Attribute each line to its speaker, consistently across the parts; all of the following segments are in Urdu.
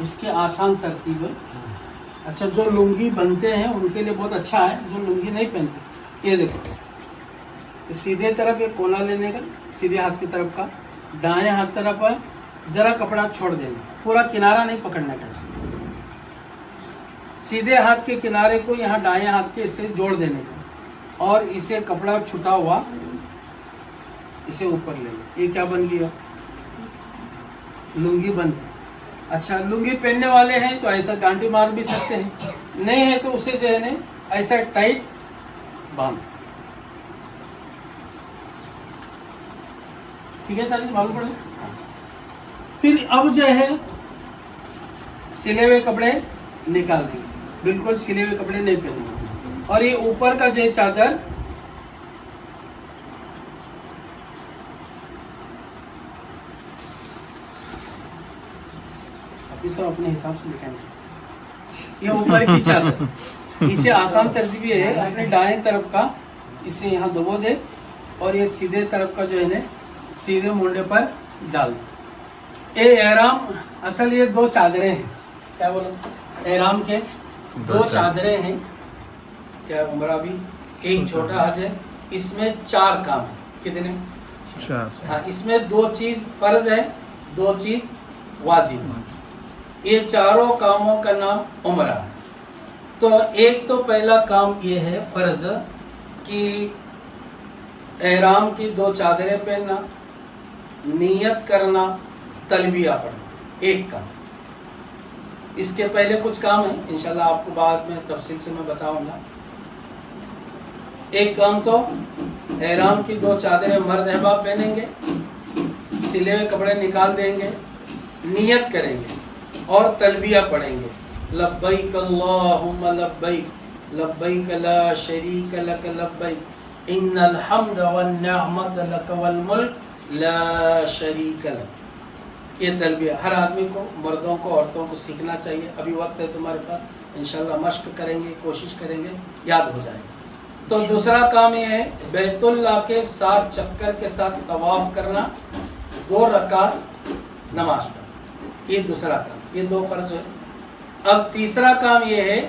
Speaker 1: اس کی آسان ترتیب ہے. اچھا جو لنگی بنتے ہیں ان کے لیے بہت اچھا ہے. جو لنگی نہیں پہنتے یہ دیکھو سیدھے طرف ایک کونا لینے کا سیدھے ہاتھ کی طرف کا, دائیں ہاتھ طرف ہے ذرا کپڑا چھوڑ دینا, پورا کنارہ نہیں پکڑنا کا. سیدھے ہاتھ کے کنارے کو یہاں دائیں ہاتھ کے سے جوڑ دینے کا اور اسے کپڑا چھٹا ہوا اسے اوپر لے لیں. یہ کیا بن گیا؟ لنگی بن گئی. اچھا لنگی پہننے والے ہیں تو ایسا گانٹی مار بھی سکتے ہیں, نہیں ہے تو اسے جو ہے نا ایسا ٹائٹ باندھ. ٹھیک ہے سر جی, معلوم پڑے. پھر اب جو ہے سلے ہوئے کپڑے نکال دیں, بالکل سلے ہوئے کپڑے نہیں پہنے, اور یہ اوپر کا جو چادر سب اپنے حساب سے دکھائیں گے. یہ اوپر کی چادر, اسے آسان ترتیب یہ ہے اپنے دائیں طرف کا اسے یہاں دبو دے اور یہ سیدھے طرف کا جو ہے نا سیدھے مونڈے پر ڈال دے. اے احرام اصل یہ دو چادریں ہیں. کیا بولا؟ احرام کے دو چادریں ہیں. کیا عمرہ بھی ایک چھوٹا حج ہے, اس میں 4 کام ہیں. کتنے؟ 4. ہاں, اس میں 2 چیز فرض ہے, 2 چیز واجب ہے. یہ چاروں کاموں کا نام عمرہ ہے. تو ایک تو پہلا کام یہ ہے فرض کہ احرام کی 2 چادریں پہننا, نیت کرنا, تلبیہ پڑھنا. ایک کام. اس کے پہلے کچھ کام ہیں انشاءاللہ آپ کو بعد میں تفصیل سے میں بتاؤں گا. ایک کام تو احرام کی 2 چادریں مرد احباب پہنیں گے, سلے ہوئے کپڑے نکال دیں گے, نیت کریں گے اور تلبیہ پڑھیں گے. لبیک اللہم لبیک لبیک لا شریک لک لبیک ان الحمد والنعمت لک والملک لا شریک لک. یہ تلبیہ ہر آدمی کو, مردوں کو, عورتوں کو سیکھنا چاہیے. ابھی وقت ہے تمہارے پاس, انشاءاللہ مشق کریں گے, کوشش کریں گے, یاد ہو جائے گا. تو دوسرا کام یہ ہے بیت اللہ کے 7 چکر کے ساتھ طواف کرنا, 2 رکعت نماز پڑھنا. یہ دوسرا کام. یہ 2 فرض ہے. اب تیسرا کام یہ ہے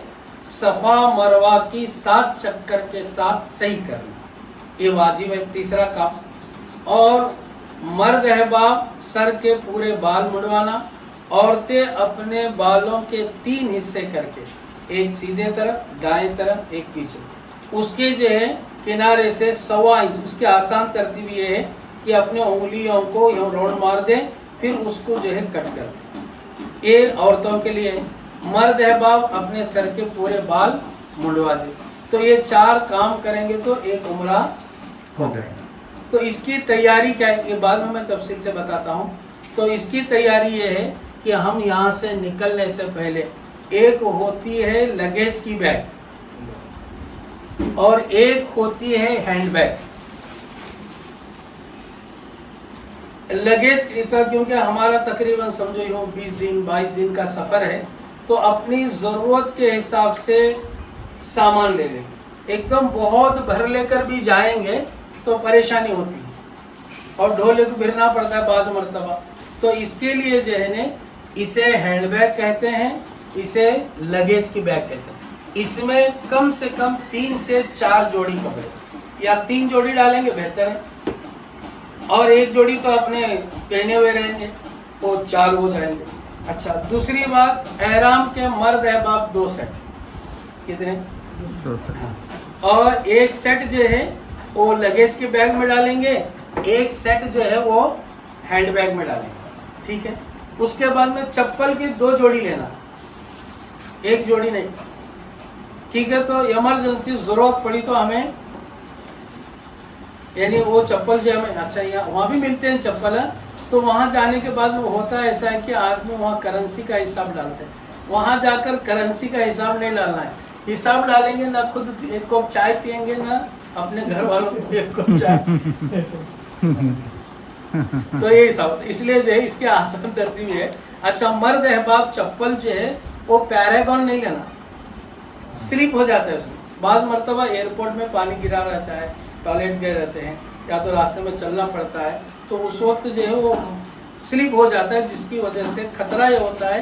Speaker 1: صفا مروہ کی 7 چکر کے ساتھ صحیح کرنا. یہ واجب ہے تیسرا کام. اور مرد احباب سر کے پورے بال منڈوانا, عورتیں اپنے بالوں کے 3 حصے کر کے, ایک سیدھے طرف, دائیں طرف, ایک پیچھے, اس کے جو ہے کنارے سے 1.25 انچ. اس کی آسان ترتیب یہ ہے کہ اپنے انگلیوں کو یوں روڈ مار دیں, پھر اس کو جو ہے کٹ کر دیں. یہ عورتوں کے لیے. مرد احباب اپنے سر کے پورے بال منڈوا دیں. تو یہ 4 کام کریں گے تو ایک عمرہ ہو گیا. تو اس کی تیاری کیا ہے یہ بعد میں تفصیل سے بتاتا ہوں. تو اس کی تیاری یہ ہے کہ ہم یہاں سے نکلنے سے پہلے ایک ہوتی ہے لگیج کی بیگ اور ایک ہوتی ہے ہینڈ بیگ. لگیج کیونکہ ہمارا تقریباً سمجھو 20 دن 22 دن کا سفر ہے, تو اپنی ضرورت کے حساب سے سامان لے لیں. ایک دم بہت بھر لے کر بھی جائیں گے تو پریشانی ہوتی ہے اور ڈھولے کو بھرنا پڑتا ہے بعض مرتبہ. تو اس کے لیے جو ہے نا اسے ہینڈ بیگ کہتے ہیں, اسے لگیج کی بیگ کہتے ہیں. اس میں کم سے کم 3 سے 4 جوڑی کپڑے, یا 3 جوڑی ڈالیں گے بہتر ہے, اور 1 جوڑی تو اپنے پہنے ہوئے رہیں گے, وہ 4 ہو جائیں گے. اچھا دوسری بات, احرام کے مرد احباب 2 سیٹ. کتنے؟
Speaker 2: 2 سیٹ.
Speaker 1: اور 1 سیٹ جو ہے وہ لگیج کے بیگ میں ڈالیں گے, 1 سیٹ جو ہے وہ ہینڈ بیگ میں ڈالیں گے. ٹھیک ہے. اس کے بعد میں چپل کی 2 جوڑی لینا, 1 جوڑی نہیں. ٹھیک ہے. تو ایمرجنسی ضرورت پڑی تو ہمیں یعنی وہ چپل جو ہمیں, اچھا یہاں وہاں بھی ملتے ہیں چپل, تو وہاں جانے کے بعد میں ہوتا ہے ایسا ہے کہ آدمی وہاں کرنسی کا حساب ڈالتے ہیں. وہاں جا کر کرنسی کا حساب نہیں ڈالنا ہے. حساب ڈالیں گے نہ خود 1 کپ چائے پئیں گے, نہ اپنے گھر والوں کو 1 کپ چائے. تو یہ حساب, اس لیے جو ہے اس کے آسان ترتیب ہے. اچھا مرد احباب چپل جو ہے وہ پیراگون نہیں لینا, سلپ ہو جاتا ہے اس میں. بعض مرتبہ ایئرپورٹ میں پانی گرا رہتا ہے, ٹوائلٹ گئے رہتے ہیں, یا تو راستے میں چلنا پڑتا ہے, تو اس وقت جو ہے وہ سلپ ہو جاتا ہے, جس کی وجہ سے خطرہ یہ ہوتا ہے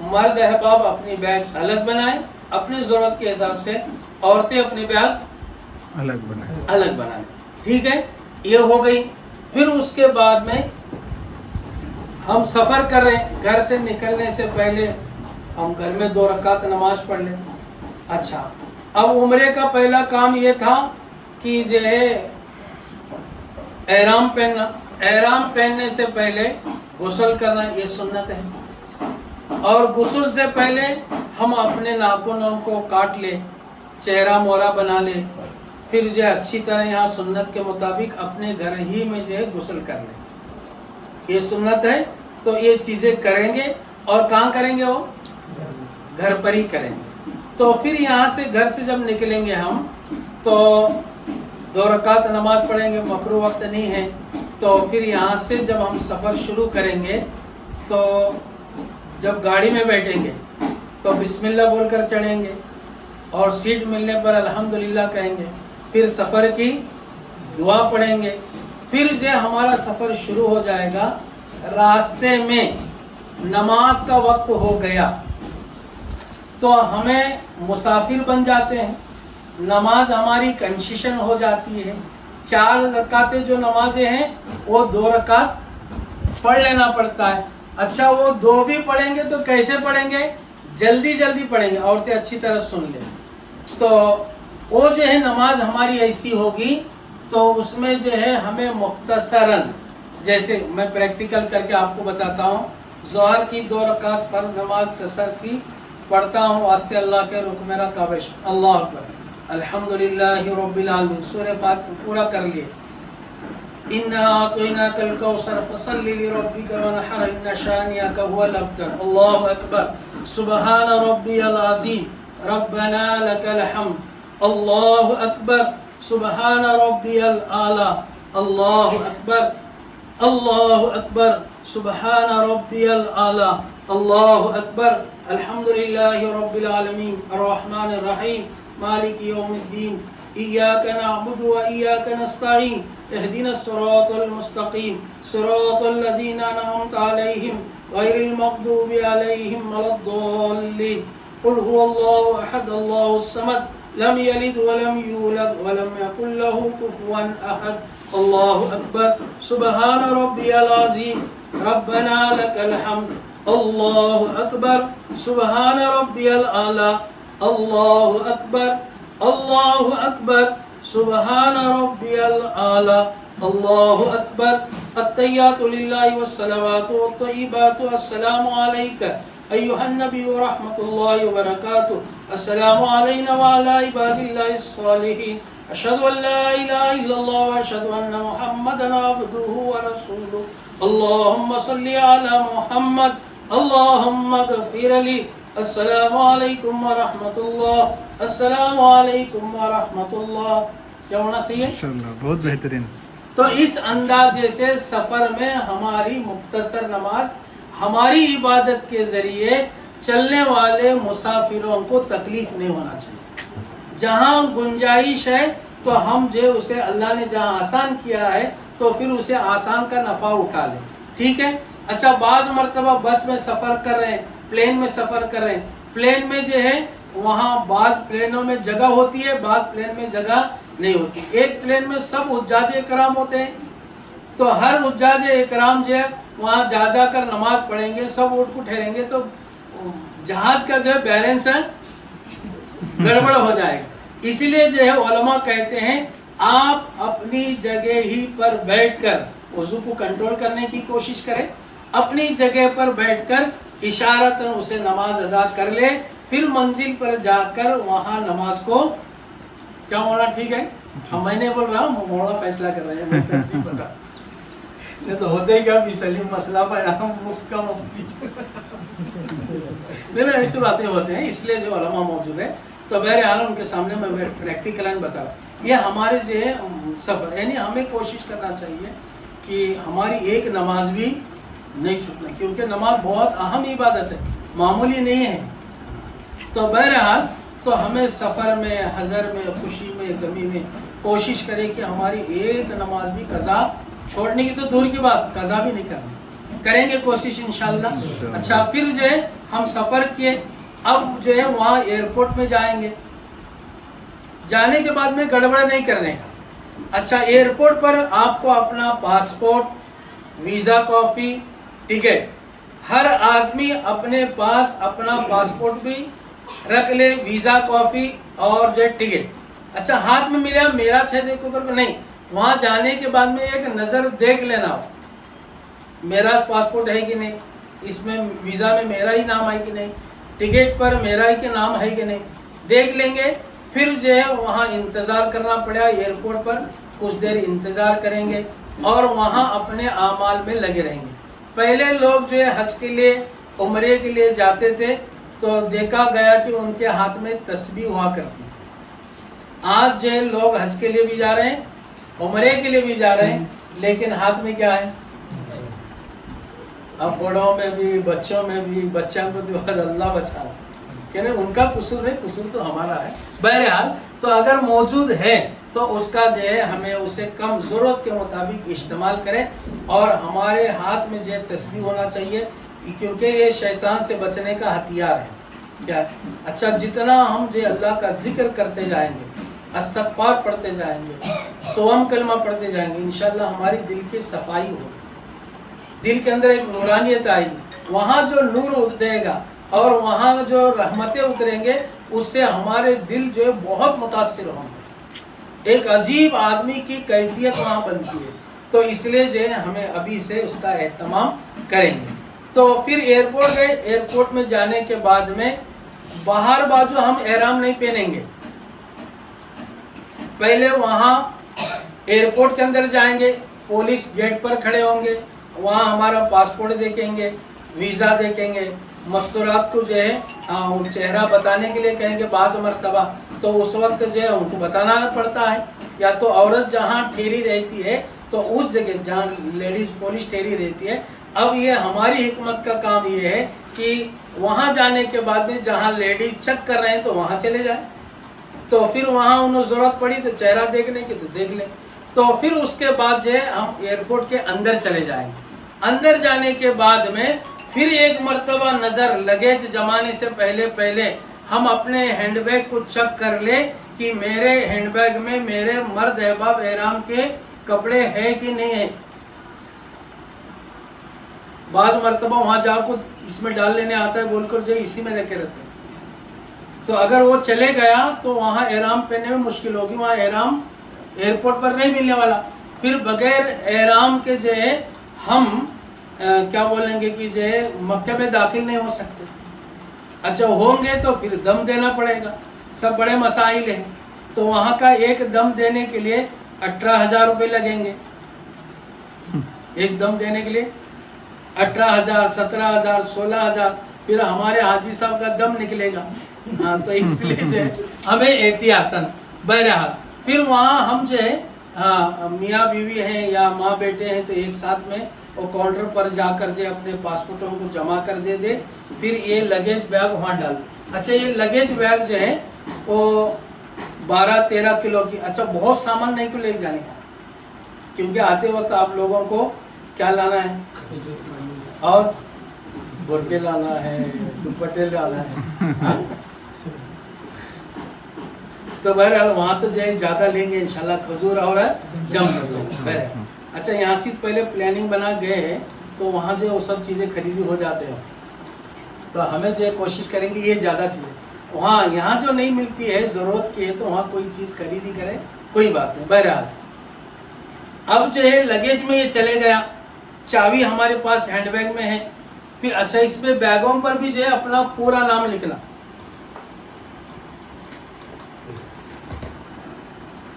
Speaker 1: مرد احباب اپنی بیگ الگ بنائیں اپنی ضرورت کے حساب سے، عورتیں اپنے بیگ الگ بنائیں، ٹھیک ہے، یہ ہو گئی۔ پھر اس کے بعد میں ہم سفر کر رہے ہیں، گھر سے نکلنے سے پہلے ہم گھر میں 2 رکعت نماز پڑھ لیں۔ اچھا، اب عمرے کا پہلا کام یہ تھا کہ جو ہے احرام پہننا، احرام پہننے سے پہلے غسل کرنا، یہ سنت ہے، اور غسل سے پہلے ہم اپنے ناخنوں کو کاٹ لیں، چہرہ مورا بنا لیں، پھر جو ہے اچھی طرح یہاں سنت کے مطابق اپنے گھر ہی میں جو ہے غسل کر لیں، یہ سنت ہے۔ تو یہ چیزیں کریں گے، اور کہاں کریں گے؟ وہ گھر پر ہی کریں گے۔ تو پھر یہاں سے گھر سے جب نکلیں گے ہم تو 2 رکعت نماز پڑھیں گے، مکروہ وقت نہیں ہے۔ تو پھر یہاں سے جب ہم سفر شروع کریں گے تو جب گاڑی میں بیٹھیں گے تو بسم اللہ بول کر چڑھیں گے، اور سیٹ ملنے پر الحمدللہ کہیں گے، پھر سفر کی دعا پڑھیں گے، پھر جو ہمارا سفر شروع ہو جائے گا۔ راستے میں نماز کا وقت ہو گیا تو ہمیں مسافر بن جاتے ہیں، نماز ہماری کنسیشن ہو جاتی ہے، 4 رکعتیں جو نمازیں ہیں وہ 2 رکعت پڑھ لینا پڑتا ہے۔ اچھا، وہ 2 بھی پڑھیں گے تو کیسے پڑھیں گے؟ جلدی جلدی پڑھیں گے، عورتیں اچھی طرح سن لیں۔ تو وہ جو ہے نماز ہماری ایسی ہوگی تو اس میں جو ہے ہمیں مختصراً، جیسے میں پریکٹیکل کر کے آپ کو بتاتا ہوں، ظہر کی 2 رکعت فرض نماز قصر کی پڑھتا ہوں واسطے اللہ کے، رک میرا کعبش، اللہ اکبر، الحمدللہ رب العالمین، سورہ فاتحہ پورا کر لیے، اِنَّا أَعْطَيْنَاكَ الْكَوْثَرَ فَصَلِّ لِرَبِّكَ وَانْحَرْ إِنَّ شَانِئَكَ هُوَ الْأَبْتَرُ، اللہ اکبر، سبحان ربی العظیم، ربنا لك الحمد، اللہ اکبر، سبحان ربی العالی، اللہ اکبر، اللہ اکبر، سبحان ربی العالی، اللہ اکبر، الحمدللہ رب العالمین، الرحمن الرحیم، مالک یوم الدین، ایاک نعبد و ایاک نستعین، اہدنا الصراط المستقیم، صراط الذین انعمت علیہم غیر المغضوب علیہم ولا الضالین، قل هو اللہ احد اللہ الصمد، لم یلد ولم یولد ولم یکن له کفوا احد، اللہ اکبر، سبحان ربی العظیم، ربنا لک الحمد، اللہ اکبر، سبحان ربی العالی، اللہ اکبر، اللہ اکبر، سبحان ربی العالی، اللہ اکبر، التحیات للہ والصلوات والطیبات، السلام علیک ایھا النبی ورحمۃ اللہ وبرکاتہ، السلام علینا وعلی عباد اللہ الصالحین، اشہد ان لا الہ الا اللہ واشہد ان محمدا عبدہ ورسولہ، اللہم صلی علی محمد، اللہم اغفر لی، السلام علیکم ورحمۃ اللہ، السلام علیکم ورحمۃ اللہ۔ کیا ہونا صحیح ہے؟
Speaker 2: بہت بہترین۔
Speaker 1: تو اس اندازے سے سفر میں ہماری مختصر نماز ہماری عبادت کے ذریعے چلنے والے مسافروں کو تکلیف نہیں ہونا چاہیے۔ جہاں گنجائش ہے تو ہم جو اسے اللہ نے جہاں آسان کیا ہے تو پھر اسے آسان کا نفع اٹھا لیں، ٹھیک ہے۔ اچھا، بعض مرتبہ بس میں سفر کر رہے ہیں، پلین میں سفر کر رہے ہیں، پلین میں جو ہے وہاں بعض پلینوں میں جگہ ہوتی ہے، بعض پلین میں جگہ نہیں ہوتی۔ ایک پلین میں سب حجاج اکرام ہوتے ہیں تو ہر حجاج اکرام جو ہے وہاں جا جا کر نماز پڑھیں گے، سب اٹھ کو ٹھہریں گے تو جہاز کا جو ہے بیلنس ہے گڑبڑ ہو جائے گا۔ اسی لیے جو ہے علماء کہتے ہیں آپ اپنی جگہ ہی پر بیٹھ کر وضو کو کنٹرول کرنے کی کوشش کریں، اپنی جگہ پر بیٹھ کر اشارتاً اسے نماز ادا کر لے، پھر منزل پر جا کر وہاں نماز کو کیا ہونا، ٹھیک ہے۔ اب میں نے بول رہا ہوں موڑا فیصلہ کر رہے ہیں، پتا نہیں تو ہوتے ہی کیا بھی سلیم مسئلہ پایا مفت کا مفتی نہیں، ایسی باتیں ہوتے ہیں، اس لیے جو علماء موجود ہے تو بہرحال ان کے سامنے میں پریکٹیکل بتا رہا ہوں۔ یہ ہمارے جو ہے سفر، یعنی ہمیں کوشش کرنا چاہیے کہ ہماری ایک نماز بھی نہیں چھوٹنا، کیونکہ نماز بہت اہم عبادت ہے، معمولی نہیں ہے۔ تو بہرحال تو ہمیں سفر میں، حضر میں، خوشی میں، غمی میں کوشش کرے کہ ہماری ایک نماز بھی قضا چھوڑنے کی تو دور کی بات، قضا بھی نہیں کرنی، کریں گے کوشش انشاءاللہ۔ اچھا، پھر جو ہے ہم سفر کیے، اب جو ہے وہاں ایئرپورٹ میں جائیں گے، جانے کے بعد میں گڑبڑ نہیں کرنے کا۔ اچھا، ایئرپورٹ پر آپ کو اپنا پاسپورٹ، ویزا کاپی، ٹکٹ، ہر آدمی اپنے پاس اپنا پاسپورٹ بھی رکھ لے، ویزا کاپی اور جو ٹکٹ۔ اچھا، ہاتھ میں ملا میرا دیکھو کر نہیں، وہاں جانے کے بعد میں ایک نظر دیکھ لینا ہو، میرا پاسپورٹ ہے کہ نہیں، اس میں ویزا میں میرا ہی نام ہے کہ نہیں، ٹکٹ پر میرا ہی کے نام ہے کہ نہیں، دیکھ لیں گے۔ پھر جو ہے وہاں انتظار کرنا پڑے گا، ایئرپورٹ پر کچھ دیر انتظار کریں گے اور وہاں اپنے اعمال میں لگے رہیں گے۔ پہلے لوگ جو ہے حج کے لیے، عمرے کے لیے جاتے تھے تو دیکھا گیا کہ ان کے ہاتھ میں تسبیح ہوا کرتی تھی۔ آج جو ہے لوگ حج کے لیے بھی جا رہے ہیں، عمرے کے لیے بھی جا رہے ہیں، لیکن ہاتھ میں کیا ہے؟ اب بڑوں میں بھی، بچوں میں بھی، بچوں کو تو اللہ بچا رہا، کہ نہیں ان کا قصور ہے، قصور تو ہمارا ہے۔ بہرحال تو اگر موجود ہے تو اس کا جو ہے ہمیں اسے کم ضرورت کے مطابق استعمال کریں، اور ہمارے ہاتھ میں جو ہے تسبیح ہونا چاہیے، کیونکہ یہ شیطان سے بچنے کا ہتھیار ہے۔ کیا؟ اچھا، جتنا ہم جو اللہ کا ذکر کرتے جائیں گے، استغفار پڑھتے جائیں گے، سوم کلمہ پڑھتے جائیں گے، انشاءاللہ ہماری دل کی صفائی ہوگی، دل کے اندر ایک نورانیت آئے گی، وہاں جو نور اترے گا اور وہاں جو رحمتیں اتریں گے، اس سے ہمارے دل جو ہے بہت متاثر ہوں گے، ایک عجیب آدمی کی کیفیت وہاں بنتی ہے۔ تو اس لیے جو ہے ہمیں ابھی سے اس کا اہتمام کریں گے۔ تو پھر ایئرپورٹ گئے، ایئرپورٹ میں جانے کے بعد میں باہر بازو ہم احرام نہیں پہنیں گے، پہلے وہاں ایئرپورٹ کے اندر جائیں گے، پولیس گیٹ پر کھڑے ہوں گے، وہاں ہمارا پاسپورٹ دیکھیں گے، ویزا دیکھیں گے، مستورات کو جو ہے چہرہ بتانے کے لیے کہیں گے بعض مرتبہ، تو اس وقت جو ہے ان کو بتانا پڑتا ہے، یا تو عورت جہاں ٹھہری رہتی ہے تو اس جگہ جہاں لیڈیز پولیس ٹھہری رہتی ہے۔ اب یہ ہماری حکمت کا کام یہ ہے کہ وہاں جانے کے بعد میں جہاں لیڈیز چیک کر رہے ہیں تو وہاں چلے جائیں، تو پھر وہاں انہیں ضرورت پڑی تو چہرہ دیکھنے کی تو دیکھ لیں، تو پھر اس کے بعد جو ہے ہم ایئرپورٹ کے اندر چلے جائیں گے۔ اندر جانے کے بعد میں پھر ایک مرتبہ نظر لگیج جمانے سے پہلے ہم اپنے ہینڈ بیگ کو چیک کر لیں کہ میرے ہینڈ بیگ میں میرے مرد احباب احرام کے کپڑے ہیں کہ نہیں ہیں۔ بعض مرتبہ وہاں جا کو اس میں ڈال لینے آتا ہے بول کر جو اسی میں رکھے رہتے ہیں، تو اگر وہ چلے گیا تو وہاں احرام پہننے میں مشکل ہوگی، وہاں احرام ایئرپورٹ پر نہیں ملنے والا۔ پھر بغیر احرام کے جو ہے ہم کیا بولیں گے کہ جو ہے مکہ میں داخل نہیں ہو سکتے۔ اچھا، ہوں گے تو پھر دم دینا پڑے گا، سب بڑے مسائل ہیں، تو وہاں کا ایک دم دینے کے لیے 18,000 روپے لگیں گے، ایک دم دینے کے لیے 18,000، 17,000، 16,000، پھر ہمارے حاجی صاحب کا دم نکلے گا، ہاں، تو اس لیے جو ہے ہمیں احتیاطاً۔ بہرحال پھر وہاں ہم جو ہے میاں بیوی ہیں یا ماں بیٹے ہیں تو ایک ساتھ میں وہ کاؤنٹر پر جا کر جو اپنے پاسپورٹوں کو جمع کر دے، پھر یہ لگیج بیگ وہاں ڈال دے۔ اچھا، یہ لگیج بیگ جو ہے وہ 12-13 کلو کی، اچھا بہت سامان نہیں کو لے جانے کا، کیونکہ آتے وقت آپ لوگوں کو کیا لانا ہے، اور برقعے لانا ہے، دوپٹے لانا ہے، تو بہرحال وہاں تو جو ہے زیادہ لیں گے انشاءاللہ، کھجور اور جم کر لیں گے۔ اچھا، یہاں سے پہلے پلاننگ بنا گئے ہیں تو وہاں جو وہ سب چیزیں خریدی ہو جاتے ہیں، تو ہمیں جو ہے کوشش کریں گے یہ زیادہ چیزیں وہاں، یہاں جو نہیں ملتی ہے ضرورت کی ہے تو وہاں کوئی چیز خریدی کرے، کوئی بات نہیں۔ بہرحال اب جو ہے لگیج میں یہ چلے گیا، چابی ہمارے پاس ہینڈ بیگ میں ہے، پھر اچھا اس میں بیگوں پر بھی جو ہے اپنا پورا نام لکھنا،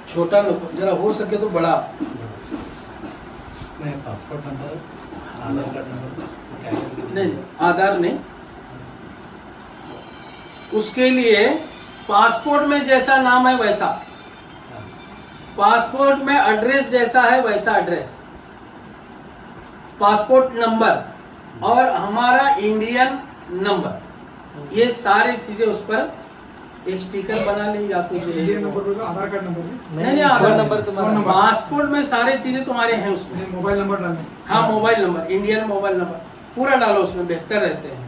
Speaker 1: چھوٹا ذرا ہو سکے تو بڑا،
Speaker 3: passport number, Aadhaar card number,
Speaker 1: نہیں آدھار نہیں، اس کے لیے پاسپورٹ میں جیسا نام ہے ویسا، پاسپورٹ میں ایڈریس جیسا ہے ویسا ایڈریس، پاسپورٹ نمبر اور ہمارا انڈین نمبر، یہ ساری چیزیں اس پر ایک اسٹیکر بنا لیں، یا تو
Speaker 4: آدھار کارڈ نمبر
Speaker 1: نہیں آدھار نمبر، پاسپورٹ میں ساری چیزیں تمہارے ہیں اس میں،
Speaker 4: موبائل نمبر ڈالنا،
Speaker 1: ہاں mobile number, Indian mobile number پورا ڈالو اس میں، بہتر رہتے ہیں،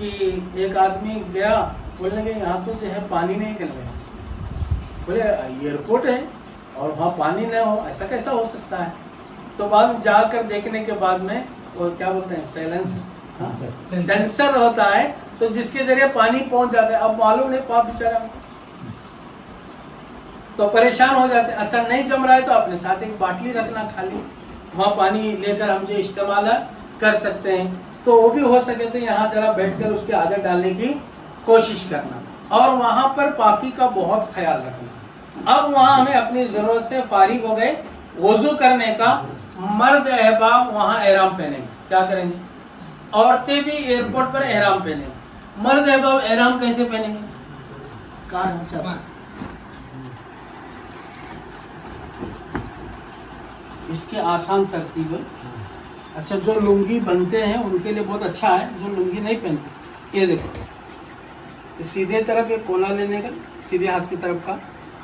Speaker 1: کہ ایک آدمی گیا, بولنے کہ یہاں تو جو ہے پانی نہیں نکل رہا. بولے ایئرپورٹ ہے اور وہاں پانی نہ ہو, ایسا کیسا ہو سکتا ہے؟ تو بعد میں جا کر دیکھنے کے بعد میں وہ کیا بولتے ہیں, سینسر ہوتا ہے, تو جس کے ذریعے پانی پہنچ جاتا ہے. اب معلوم نہیں پاپ بیچارہ تو پریشان ہو جاتے ہیں. اچھا نہیں جم رہا ہے تو اپنے ساتھ ایک باٹلی رکھنا خالی, وہاں پانی لے کر ہم جو استعمال کر سکتے ہیں. تو وہ بھی ہو سکے تو یہاں ذرا بیٹھ کر اس کی عادت ڈالنے کی کوشش کرنا, اور وہاں پر پاکی کا بہت خیال رکھنا. اب وہاں ہمیں اپنی ضرورت سے فارغ ہو گئے, وضو کرنے کا. مرد احباب وہاں احرام پہنیں گے. کیا کریں گے؟ عورتیں بھی ایئرپورٹ پر احرام پہنیں گے. مرد احباب احرام کیسے پہنیں گے؟ کہاں اس کی آسان ترتیب ہے. اچھا جو لنگی بنتے ہیں ان کے لیے بہت اچھا ہے, جو لنگی نہیں پہنتے یہ دیکھو, سیدھے طرف ایک کونا لینے کا, سیدھے ہاتھ کی طرف کا,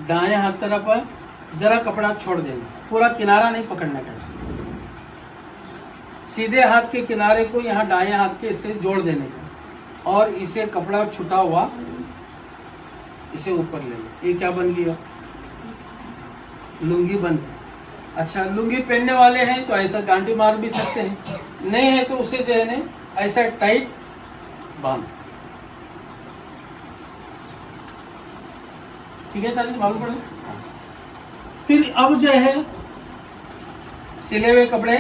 Speaker 1: دائیں ہاتھ طرف ہے, ذرا کپڑا چھوڑ دینا, پورا کنارہ نہیں پکڑنا کا. سیدھے ہاتھ کے کنارے کو یہاں دائیں ہاتھ کے اس سے جوڑ دینے کا, اور اسے کپڑا چھٹا ہوا اسے اوپر لے لو. یہ کیا بن گیا؟ لنگی بن گئی. اچھا لنگی پہننے والے ہیں تو ایسا گانٹی مار بھی سکتے ہیں, نہیں ہے تو اسے جو ہے نا ایسا ٹائٹ باندھ. ٹھیک ہے سر جی, معلوم پڑے. پھر اب جو ہے سلے ہوئے کپڑے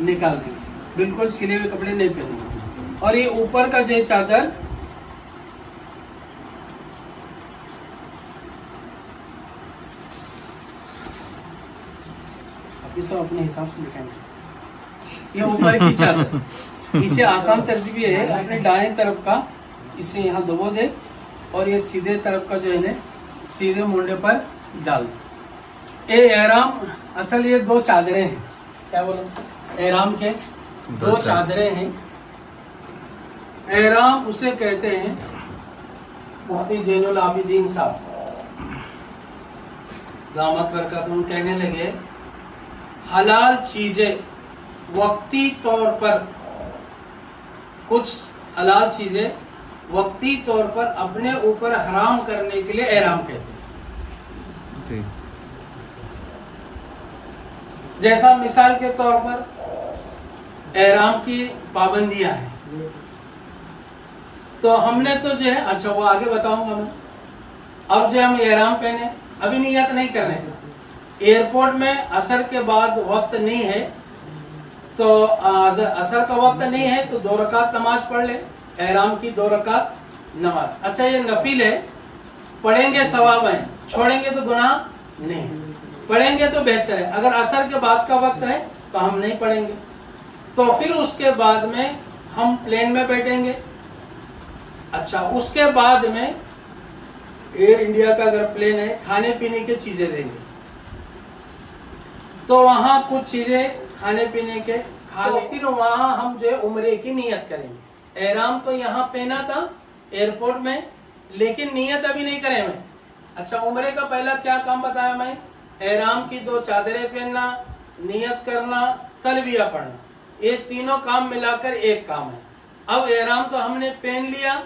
Speaker 1: نکال دیں, بالکل سلے ہوئے کپڑے نہیں پہنے, اور یہ اوپر کا جو چادر سب اپنے حساب سے لکھائیں گے. یہ اوپر کی چادر, اسے آسان ترتیب یہ ہے, اپنے دائیں طرف کا اسے یہاں دبو دے, اور یہ سیدھے طرف کا جو ہے نا سیدھے مونڈے پر ڈال دے. اے احرام اصل یہ دو چادریں ہیں. کیا بولو؟ احرام کے دو چادریں ہیں. احرام اسے کہتے ہیں, مفتی زین العابدین صاحب دامت برکاتہم کہنے لگے, حلال چیزیں وقتی طور پر, کچھ حلال چیزیں وقتی طور پر اپنے اوپر حرام کرنے کے لیے احرام کہتے ہیں. جیسا مثال کے طور پر احرام کی پابندیاں ہیں, تو ہم نے تو جو ہے, اچھا وہ آگے بتاؤں گا میں. اب جو ہم احرام پہنے, ابھی نیت نہیں کرنے کا. ایئرپورٹ میں عصر کے بعد وقت نہیں ہے, تو عصر کا وقت نہیں ہے تو 2 رکعت نماز پڑھ لے, احرام کی 2 رکعت نماز. اچھا یہ نفل ہے, پڑھیں گے ثواب ہے, چھوڑیں گے تو گناہ نہیں, پڑھیں گے تو بہتر ہے. اگر عصر کے بعد کا وقت ہے تو ہم نہیں پڑھیں گے. تو پھر اس کے بعد میں ہم پلین میں بیٹھیں گے. اچھا اس کے بعد میں ایئر انڈیا کا اگر پلین ہے, کھانے پینے کی چیزیں دیں گے, تو وہاں کچھ چیزیں کھانے پینے کے کھا لیں. پھر وہاں ہم جو ہے عمرے کی نیت کریں گے. احرام تو یہاں پہنا تھا ایئرپورٹ میں, لیکن نیت ابھی نہیں کریں میں. اچھا عمرے کا پہلا کیا کام بتایا میں؟ احرام کی 2 چادریں پہننا, نیت کرنا, تلبیہ پڑھنا. یہ تینوں کام ملا کر ایک کام ہے. اب احرام تو ہم نے پہن لیا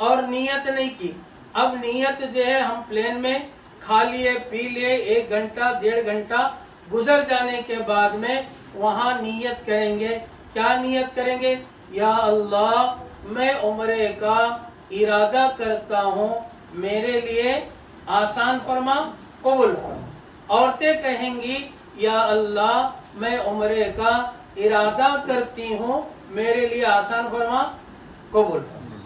Speaker 1: اور نیت نہیں کی. اب نیت جو ہے ہم پلین میں کھا لیے پی لیے, 1 گھنٹہ 1.5 گھنٹہ گزر جانے کے بعد میں وہاں نیت کریں گے. کیا نیت کریں گے؟ یا اللہ میں عمرے کا ارادہ کرتا ہوں, میرے لیے آسان فرما, قبول فرما. عورتیں کہیں گی یا اللہ میں عمرے کا ارادہ کرتی ہوں, میرے لیے آسان فرما, قبول فرما.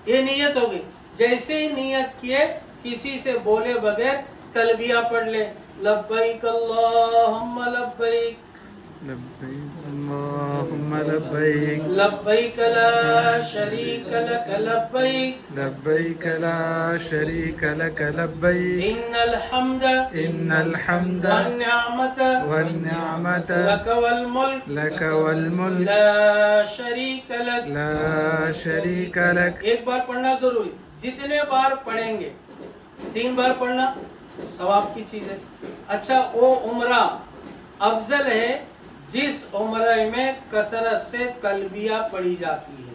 Speaker 1: یہ نیت ہوگی. جیسے ہی نیت کیے, کسی سے بولے بغیر تلبیہ پڑھ لے, لبیک اللہم لبیک,
Speaker 2: لبیک اللہم لبیک,
Speaker 1: لبیک لا شریک لک لبیک,
Speaker 2: لبیک لا شریک لک لبیک,
Speaker 1: ان الحمد
Speaker 2: ان الحمد
Speaker 1: والنعمت
Speaker 2: والنعمت
Speaker 1: لک والملک
Speaker 2: لک والملک
Speaker 1: لا شریک لک.
Speaker 2: لا شریک لک.
Speaker 1: ایک بار پڑھنا ضروری, جتنے بار پڑھیں گے 3 بار پڑھنا ثواب کی چیز ہے. اچھا وہ عمرہ افضل ہے جس عمرے میں کثرت سے تلبیہ پڑھی جاتی ہے.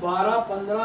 Speaker 1: 12-15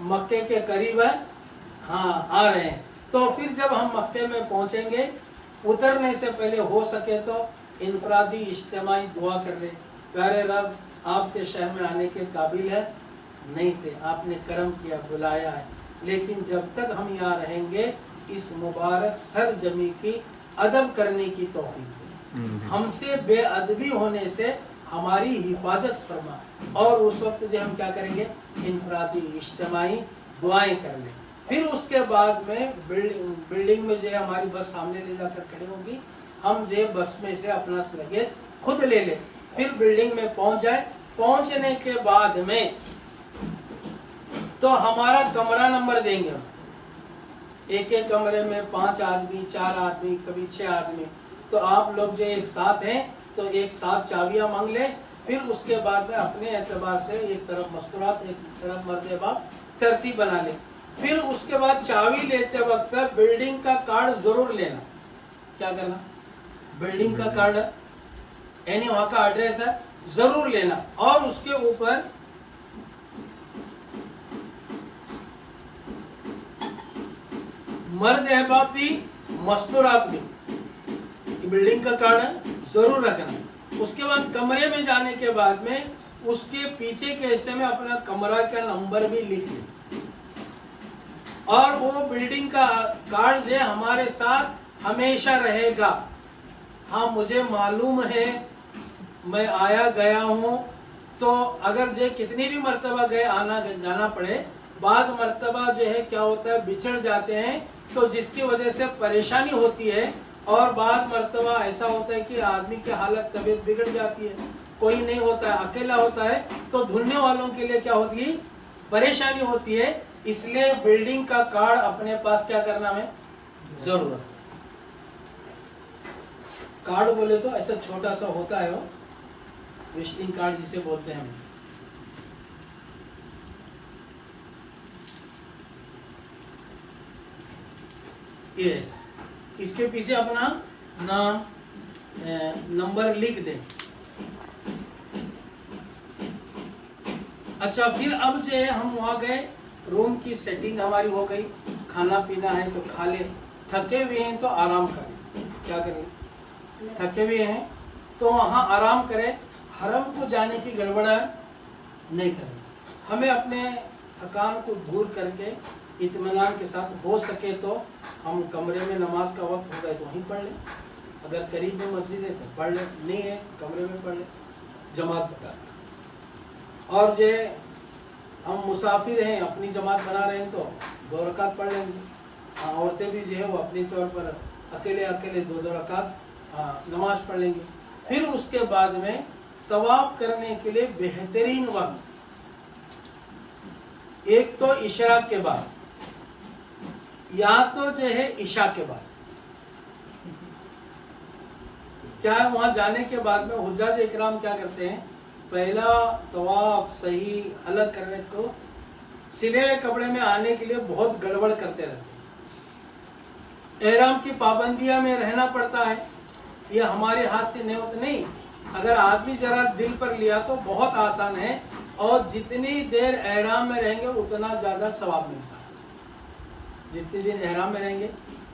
Speaker 1: مکے کے قریب ہے، ہاں آ رہے ہیں. تو پھر جب ہم مکے میں پہنچیں گے، اترنے سے پہلے ہو سکے تو انفرادی اجتماعی دعا کر لیں. پیارے رب، آپ کے شہر میں آنے کے قابل ہے نہیں تھے، آپ نے کرم کیا، بلایا ہے، لیکن جب تک ہم یہاں رہیں گے اس مبارک سرزمین کی ادب کرنے کی توفیق دے. ہم سے بے ادبی ہونے سے ہماری حفاظت فرما. اور اس وقت جو ہم کیا کریں گے، انفرادی اجتماعی دعائیں کر لیں. پھر اس کے بعد میں بلڈنگ میں جو ہے ہماری بس سامنے لے جا کر کھڑی ہوگی، ہم جو ہے بس میں سے اپنا لگیج خود لے لیں. پھر بلڈنگ میں پہنچ جائے. پہنچنے کے بعد میں تو ہمارا کمرہ نمبر دیں گے ہم. ایک ایک کمرے میں 5 آدمی، 4 آدمی، کبھی 6 آدمی. تو آپ لوگ جو ایک ساتھ ہیں تو ایک ساتھ چابیاں مانگ لیں. پھر اس کے بعد میں اپنے اعتبار سے ایک طرف مستورات، ایک طرف مرد باپ ترتیب بنا لیں. پھر اس کے بعد چابی لیتے وقت بلڈنگ کا کارڈ ضرور لینا. کیا کرنا؟ بلڈنگ کا کارڈ یعنی وہاں کا ایڈریس ہے ضرور لینا. اور اس کے اوپر مرد احباب بھی مستورات بھی بلڈنگ کا کارڈ ضرور رکھنا. اس کے بعد کمرے میں جانے کے بعد میں اس کے پیچھے کے حصے میں اپنا کمرہ کا نمبر بھی لکھ لیں. اور وہ بلڈنگ کا کارڈ جو ہمارے ساتھ ہمیشہ رہے گا. ہاں مجھے معلوم ہے میں آیا گیا ہوں، تو اگر جو کتنی بھی مرتبہ گئے آنا جانا پڑے، بعض مرتبہ جو ہے کیا ہوتا ہے بچھڑ جاتے ہیں تو جس کی وجہ سے پریشانی ہوتی ہے. اور بعض مرتبہ ایسا ہوتا ہے کہ آدمی کی حالت طبیعت بگڑ جاتی ہے، کوئی نہیں ہوتا ہے، اکیلا ہوتا ہے، تو دھلنے والوں کے لیے کیا ہوتی ہے، پریشانی ہوتی ہے. اس لیے بلڈنگ کا کارڈ اپنے پاس کیا کرنا ہے، ضرور. کارڈ بولے تو ایسا چھوٹا سا ہوتا ہے وہ وزٹنگ کارڈ جسے بولتے ہیں. یہ ایسا اس کے پیچھے اپنا نام نمبر لکھ دیں. اچھا پھر اب جو ہے ہم وہاں گئے، روم کی سیٹنگ ہماری ہو گئی، کھانا پینا ہے تو کھا لیں. تھکے ہوئے ہیں تو آرام کریں. کیا کریں؟ تھکے ہوئے ہیں تو وہاں آرام کریں. حرم کو جانے کی گڑبڑ نہیں کریں. ہمیں اپنے تھکان کو دور کر کے اطمینان کے ساتھ ہو سکے تو ہم کمرے میں نماز کا وقت ہو گئے تو وہیں پڑھ لیں. اگر قریب میں مسجد ہے تو پڑھ لیں، نہیں ہے کمرے میں پڑھ لیں جماعت بتا. اور جو ہم مسافر ہیں اپنی جماعت بنا رہے ہیں تو 2 رکعت پڑھ لیں گے. عورتیں بھی جو ہے وہ اپنی طور پر اکیلے 2 رکعت نماز پڑھ لیں گے. پھر اس کے بعد میں طواف کرنے کے لیے بہترین وقت ایک تو اشراق کے بعد یا تو جو ہے عشاء کے بعد. کیا ہے وہاں جانے کے بعد میں حجاج اکرام کیا کرتے ہیں، پہلا طواف صحیح الگ کرنے کو سلے ہوئے کپڑے میں آنے کے لیے بہت گڑبڑ کرتے رہتے ہیں. احرام کی پابندیاں میں رہنا پڑتا ہے، یہ ہمارے ہاتھ سے نہیں ہوتا. نہیں، اگر آدمی ذرا دل پر لیا تو بہت آسان ہے، اور جتنی دیر احرام میں رہیں گے اتنا زیادہ ثواب ملتا ہے. جتنی دن احرام میں رہیں گے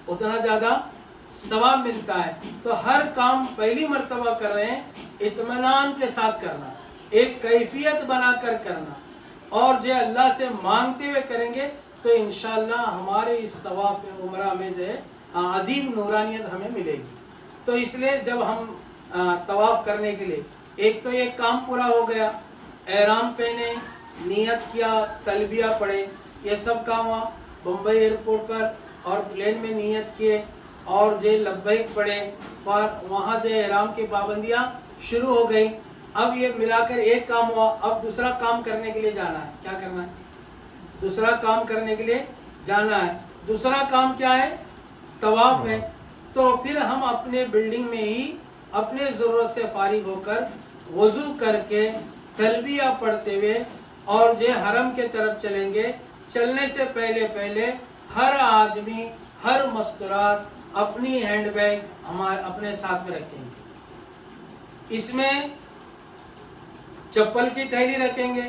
Speaker 1: اتنا زیادہ ثواب ملتا ہے. تو ہر کام پہلی مرتبہ کر رہے ہیں اطمینان کے ساتھ کرنا، ایک کیفیت بنا کر کرنا، اور جو اللہ سے مانگتے ہوئے کریں گے تو انشاءاللہ ہمارے اس طواف عمرہ میں جو ہے عظیم نورانیت ہمیں ملے گی. تو اس لیے جب ہم طواف کرنے کے لیے ایک تو یہ کام پورا ہو گیا، احرام پہنے، نیت کیا، تلبیہ پڑھے، یہ سب کام ہوا. بمبئی ایئرپورٹ پر اور پلین میں نیت کیے اور جو لبیک پڑھے، اور وہاں جو احرام کی پابندیاں شروع ہو گئی. اب یہ ملا کر ایک کام ہوا. اب دوسرا کام کرنے کے لیے جانا ہے. کیا کرنا ہے؟ دوسرا کام کرنے کے لیے جانا ہے. دوسرا کام کیا ہے؟ طواف ہے. تو پھر ہم اپنے بلڈنگ میں ہی اپنے ضرورت سے فارغ ہو کر وضو کر کے تلبیہ پڑھتے ہوئے اور جو حرم کے طرف چلیں گے. چلنے سے پہلے ہر آدمی ہر مستورات اپنی ہینڈ بیگ ہمارے اپنے ساتھ میں رکھیں گے. اس میں چپل کی تھیلی رکھیں گے،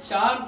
Speaker 1: 4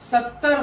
Speaker 1: 70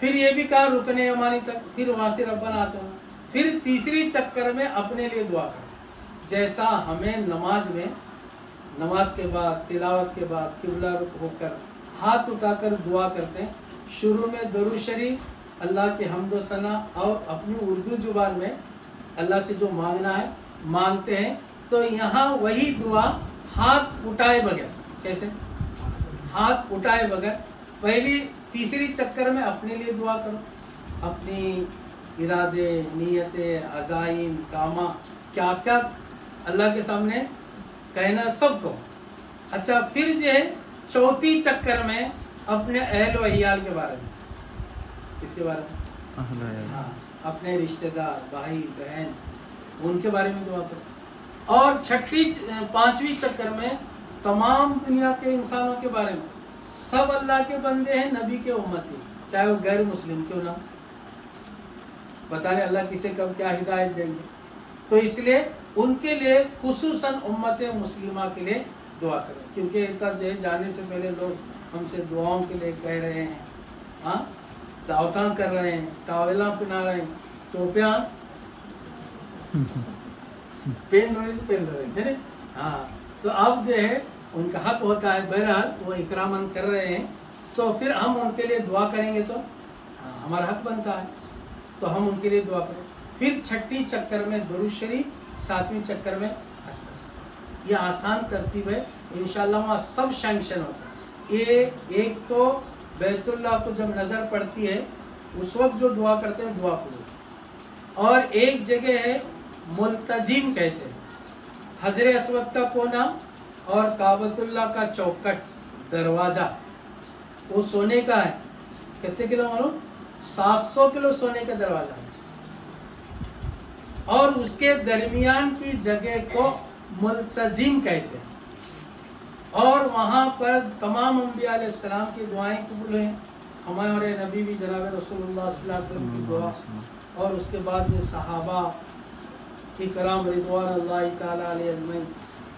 Speaker 1: پھر یہ بھی کہا رکن یمانی تک، پھر وہاں سے ربنا آتے ہوں، پھر تیسری چکر میں اپنے لیے دعا کرو. جیسا ہمیں نماز کے بعد تلاوت کے بعد قبلہ رخ ہو کر ہاتھ اٹھا کر دعا کرتے ہیں، شروع میں درود شریف، اللہ کی حمد و ثنا، اور اپنی اردو زبان میں اللہ سے جو مانگنا ہے مانگتے ہیں. تو یہاں وہی دعا ہاتھ اٹھائے بغیر. کیسے؟ ہاتھ اٹھائے بغیر پہلی تیسری چکر میں اپنے لیے دعا کرو، اپنی ارادے، نیتیں، عزائم، کامہ، کیا کیا اللہ کے سامنے کہنا سب کو. اچھا پھر جو ہے چوتھی چکر میں اپنے اہل و عیال کے بارے میں، کس کے بارے میں؟ ہاں، اپنے رشتہ دار، بھائی بہن، ان کے بارے میں دعا کرو. اور پانچویں چکر میں تمام دنیا کے انسانوں کے بارے میں، سب اللہ کے بندے ہیں، نبی کے امتی، چاہے وہ غیر مسلم کیوں نہ. پتہ نہیں اللہ کسے کب کیا ہدایت دیں گے. تو اس لیے ان کے لیے خصوصاً امت مسلمہ کے لیے دعا کریں، کیونکہ اتنا جو ہے جانے سے پہلے لوگ ہم سے دعاؤں کے لیے کہہ رہے ہیں، ہاں دعوتاں کر رہے ہیں، ٹاویلاں پہنا رہے ہیں، ٹوپیاں پہن رہے ہیں. ہاں تو اب جو ہے ان کا حق ہوتا ہے، بہرحال وہ اکراماً کر رہے ہیں، تو پھر ہم ان کے لیے دعا کریں گے تو ہمارا حق بنتا ہے، تو ہم ان کے لیے دعا کریں. پھر چھٹی چکر میں درود شریف، ساتویں چکر میں استغفار. یہ آسان ترتیب ہے، انشاءاللہ وہاں سب شینکشن ہوتا ہے. یہ ایک تو بیت اللہ کو جب نظر پڑتی ہے اس وقت جو دعا کرتے ہیں دعا قبول. اور ایک جگہ ہے ملتجم کہتے ہیں، حجر اسود کا کونا اور کعبۃ اللہ کا چوکٹ دروازہ، وہ سونے کا ہے. کتنے کلو معلوم؟ 700 کلو سونے کا دروازہ ہے. اور اس کے درمیان کی جگہ کو ملتجم کہتے ہیں. اور وہاں پر تمام انبیاء علیہ السلام کی دعائیں قبول ہیں. ہمارے نبی بھی جناب رسول اللہ صلی اللہ علیہ وسلم کی دعا، اور اس کے بعد میں صحابہ اکرام رضوان اللہ تعالی علیہ اجمعین،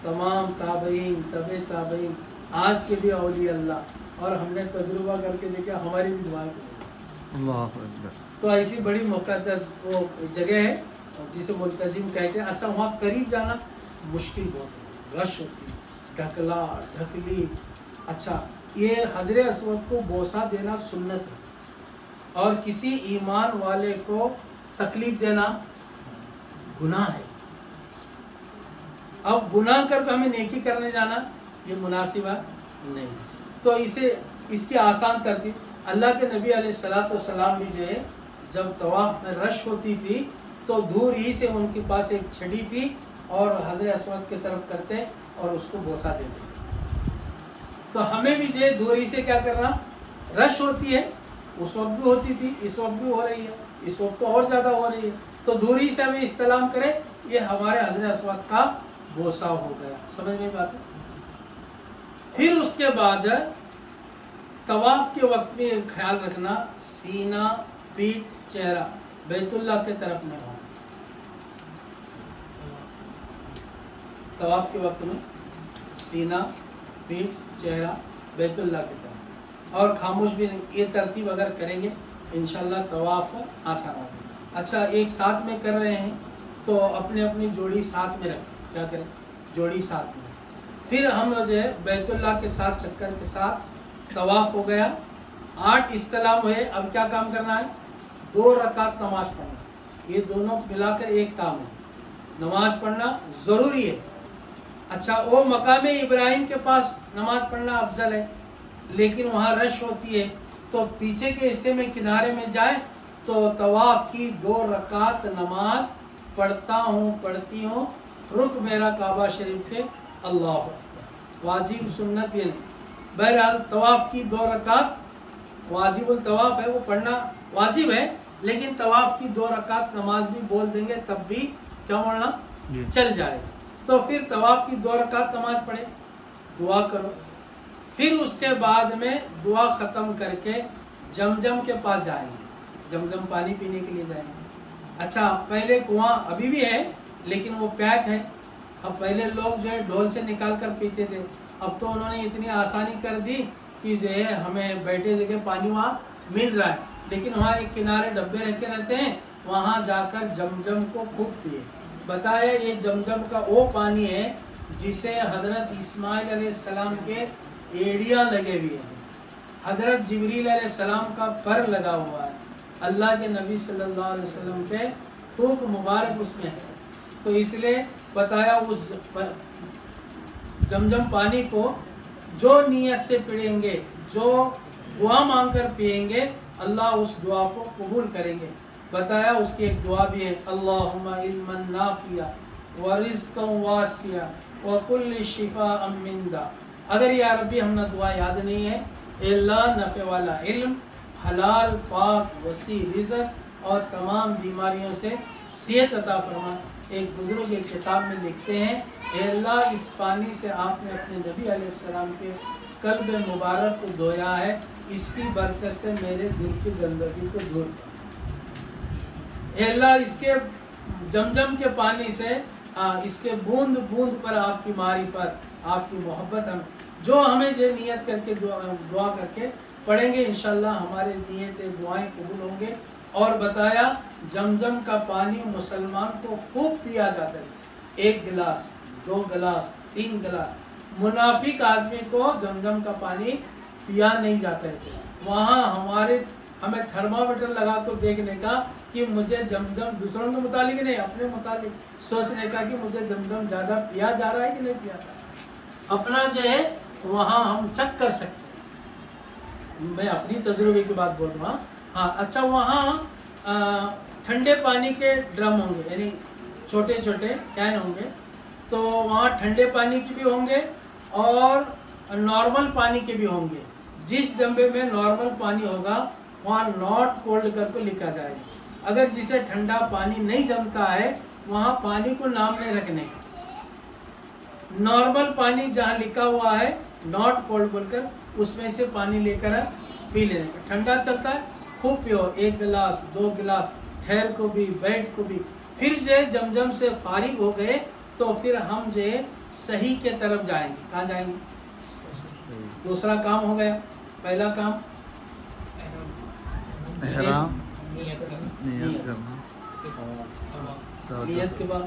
Speaker 1: تمام تابعین، تبع تابعین، آج کے بھی اولیاء اللہ. اور ہم نے تجربہ کر کے دیکھا ہماری بھی دعائیں قبول ہیں. تو ایسی بڑی مقدس وہ جگہ ہے جسے ملتزم کہتے ہیں. اچھا وہاں قریب جانا مشکل بہت ہے، رش ہوتی ہے، ڈھکلا ڈھکلی. اچھا یہ حجر اسود کو بوسہ دینا سنت ہے، اور کسی ایمان والے کو تکلیف دینا گناہ ہے. اب گناہ کر کے ہمیں نیکی کرنے جانا یہ مناسب نہیں. تو اس کی آسان ترتیب، اللہ کے نبی علیہ السلام بھی جو ہے جب طواف میں رش ہوتی تھی تو دور ہی سے ان کے پاس ایک چھڑی تھی اور حجر اسود کی طرف کرتے اور اس کو بوسہ دیتے. تو ہمیں بھی جو ہے دور ہی سے کیا کرنا، رش ہوتی ہے، اس وقت بھی ہوتی تھی، اس وقت بھی ہو رہی ہے، اس وقت تو اور زیادہ ہو رہی ہے، تو دور ہی سے ہمیں استلام کرے، یہ ہمارے حجر اسود کا بوسہ ہو گیا. سمجھ میں بات ہے؟ پھر اس کے بعد طواف کے وقت میں خیال رکھنا، سینہ، پیٹھ، چہرہ بیت اللہ کے طرف میں ہو. طواف کے وقت میں سینہ، پیٹھ، چہرہ بیت اللہ کی طرف، اور خاموش بھی نہیں. یہ ترتیب اگر کریں گے انشاءاللہ طواف آسان ہوگا. اچھا ایک ساتھ میں کر رہے ہیں تو اپنی اپنی جوڑی ساتھ میں رکھیں. کیا کریں؟ جوڑی ساتھ میں. پھر ہم جو ہے بیت اللہ کے ساتھ چکر کے ساتھ طواف ہو گیا، 8 استلام ہوئے. اب کیا کام کرنا ہے؟ 2 رکعت نماز پڑھنا. یہ دونوں ملا کر ایک کام ہے، نماز پڑھنا ضروری ہے. اچھا وہ مقام ابراہیم کے پاس نماز پڑھنا افضل ہے، لیکن وہاں رش ہوتی ہے، تو پیچھے کے حصے میں کنارے میں جائے تو طواف کی 2 رکعت نماز پڑھتی ہوں، رک میرا کعبہ شریف کے. اللہ اکبر. واجب سنت یہ نہیں. بہرحال طواف کی 2 رکعت واجب الطواف ہے، وہ پڑھنا واجب ہے، لیکن طواف کی 2 رکعت نماز بھی بول دیں گے تب بھی کیا پڑھنا چل جائے. تو پھر طواف کی 2 رکعت نماز پڑھے، دعا کرو. پھر اس کے بعد میں دعا ختم کر کے جمجم کے پاس جائیں گے، جمجم پانی پینے کے لیے جائیں گے. اچھا پہلے کنواں ابھی بھی ہے لیکن وہ پیک ہے. اب پہلے لوگ جو ہے ڈھول سے نکال کر پیتے تھے، اب تو انہوں نے اتنی آسانی کر دی کہ جو ہے ہمیں بیٹھے جگہ پانی وہاں مل رہا ہے. لیکن وہاں ایک کنارے ڈبے رکھے رہتے ہیں، وہاں جا کر جمجم کو خوب پیے۔ بتایا یہ جمجم کا وہ پانی ہے جسے حضرت اسماعیل علیہ السلام کے ایڑیاں لگے ہوئے ہیں، حضرت جبریل علیہ السلام کا پر لگا ہوا ہے، اللہ کے نبی صلی اللہ علیہ وسلم کے تھوک مبارک اس میں ہے۔ تو اس لیے بتایا اس جمجم پانی کو جو نیت سے پئیں گے، جو دعا مانگ کر پئیں گے، اللہ اس دعا کو قبول کریں گے۔ بتایا اس کی ایک دعا بھی ہے، اللہم علما نافعا ورزقا واسعا وکل شفاء من داء۔ اگر یا ربی ہم نے دعا یاد نہیں ہے، اے اللہ نفع والا علم، حلال پاک وسیع رزق اور تمام بیماریوں سے صحت عطا فرما۔ ایک بزرگ ایک کتاب میں لکھتے ہیں، اے اللہ اس پانی سے آپ نے اپنے نبی علیہ السلام کے قلب مبارک کو دھویا ہے، اس کی برکت سے میرے دل کی گندگی کو دور کر۔ اے اللہ اس کے جمجم کے پانی سے اس کے بوند بوند پر آپ کی معرفت، آپ کی محبت، ہم جو ہمیں جو نیت کر کے دعا کر کے پڑھیں گے، انشاءاللہ ہمارے نیتیں دعائیں قبول ہوں گے۔ اور بتایا جمجم کا پانی مسلمان کو خوب پیا جاتا ہے، 1 گلاس 2 گلاس 3 گلاس، منافق آدمی کو جمجم کا پانی پیا نہیں جاتا ہے۔ وہاں ہمیں تھرمامیٹر لگا کر دیکھنے کا کہ مجھے جمجم، دوسروں کے متعلق نہیں، اپنے متعلق سوچنے کا کہ مجھے جمجم زیادہ پیا جا رہا ہے کہ نہیں پیا جا رہا ہے، اپنا جو ہے وہاں ہم چیک کر سکتے ہیں۔ میں اپنی تجربے کی بات بول رہا ہوں۔ ہاں اچھا، وہاں ٹھنڈے پانی کے ڈرم ہوں گے، یعنی چھوٹے چھوٹے کین ہوں گے، تو وہاں ٹھنڈے پانی کے بھی ہوں گے اور نارمل پانی کے بھی ہوں گے۔ جس ڈبے میں نارمل پانی ہوگا وہاں ناٹ کولڈ کر کے لکھا جائے گا۔ اگر جسے ٹھنڈا پانی نہیں جمتا ہے وہاں پانی کو نام نہیں رکھنے کا، نارمل پانی جہاں لکھا ہوا ہے ناٹ کولڈ بول کر اس میں سے پانی لے کر پی لینے کا۔ ٹھنڈا چلتا ہے خوب پیو، 1 گلاس 2 گلاس، ٹھہر کو بھی بیٹھ کو بھی۔ پھر جو ہے جمجم سے فارغ ہو گئے تو پھر ہم جو ہے صحیح کے طرف جائیں گے۔ کہاں جائیں گے؟ دوسرا کام ہو گیا۔ پہلا کام
Speaker 2: احرام، نیت کرنا،
Speaker 1: نیت کے بعد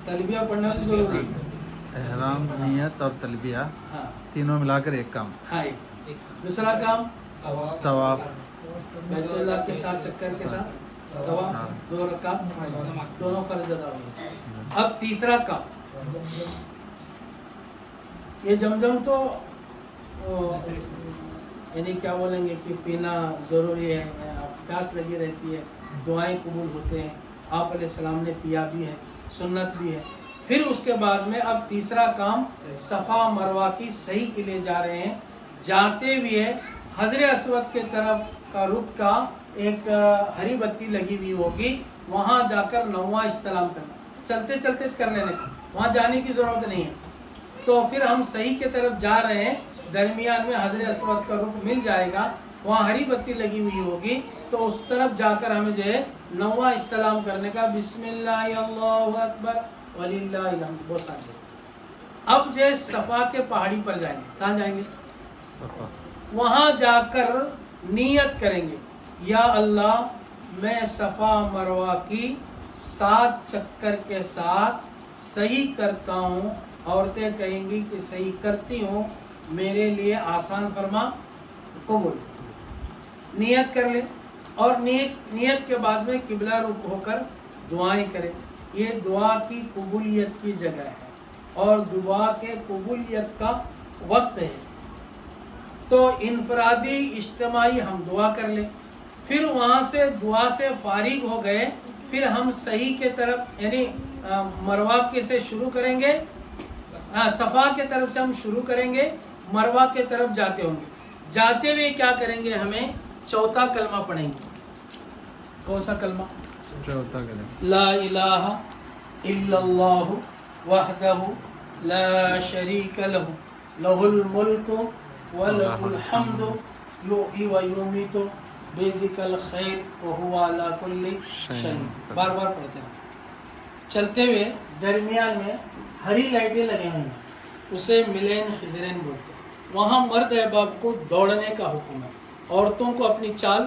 Speaker 1: تلبیہ پڑھنا بھی ضروری ہے۔
Speaker 2: احرام، نیت اور تلبیہ
Speaker 1: ہاں
Speaker 2: تینوں ملا کر ایک کام۔
Speaker 1: ہاں، دوسرا کام
Speaker 2: طواف،
Speaker 1: بیت اللہ کے ساتھ چکر کے ساتھ طواف، 2 رکعت، دونوں فرض ادا ہوئے۔ اب تیسرا کام، یہ جمجم تو یعنی کیا بولیں گے کہ پینا ضروری ہے، پیاس لگی رہتی ہے، دعائیں قبول ہوتے ہیں، آپ علیہ السلام نے پیا بھی ہے، سنت بھی ہے۔ پھر اس کے بعد میں اب تیسرا کام صفا مروہ کی صحیح کے لیے جا رہے ہیں۔ جاتے ہوئے حجر اسود کے طرف کا رخ کا ایک ہری بتی لگی ہوئی ہوگی، وہاں جا کر 9واں استلام کرنا، چلتے چلتے کر لینے کا، وہاں جانے کی ضرورت نہیں ہے۔ تو پھر ہم صحیح کے طرف جا رہے ہیں، درمیان میں حجر اسود کا رخ مل جائے گا، وہاں ہری بتی لگی ہوئی ہوگی، تو اس طرف جا کر ہمیں جو ہے 9واں استلام کرنے کا، بسم اللہ اللہ اکبر وللہ الحمد، بہت سارے۔ اب جو ہے صفا کے پہاڑی پر جائیں گے۔ کہاں جائیں گے؟
Speaker 2: صفا۔
Speaker 1: وہاں جا کر نیت کریں گے، یا اللہ میں صفا مروہ کی 7 چکر کے ساتھ صحیح کرتا ہوں، عورتیں کہیں گی کہ صحیح کرتی ہوں، میرے لیے آسان فرما، قبول۔ نیت کر لیں اور نیت کے بعد میں قبلہ رخ ہو کر دعائیں کریں۔ یہ دعا کی قبولیت کی جگہ ہے اور دعا کے قبولیت کا وقت ہے۔ تو انفرادی اجتماعی ہم دعا کر لیں، پھر وہاں سے دعا سے فارغ ہو گئے، پھر ہم صحیح کے طرف یعنی مروہ کے سے شروع کریں گے، صفا کے طرف سے ہم شروع کریں گے، مروہ کے طرف جاتے ہوں گے۔ جاتے ہوئے کیا کریں گے؟ ہمیں چوتھا کلمہ پڑھیں گے۔ کون سا کلمہ؟
Speaker 2: چوتھا کلمہ،
Speaker 1: لا الہ الا اللہ وحدہ لا شریک لہ لہ الملک ولہ الحمد یحیی و یمیت بیدک الخیر وہو علی کل شیء۔ بار بار پڑھتے ہیں۔ چلتے ہوئے درمیان میں ہری لائٹیں لگے ہوئے ہیں، اسے ملین خزرین بولتے ہیں۔ وہاں مرد احباب کو دوڑنے کا حکم ہے، عورتوں کو اپنی چال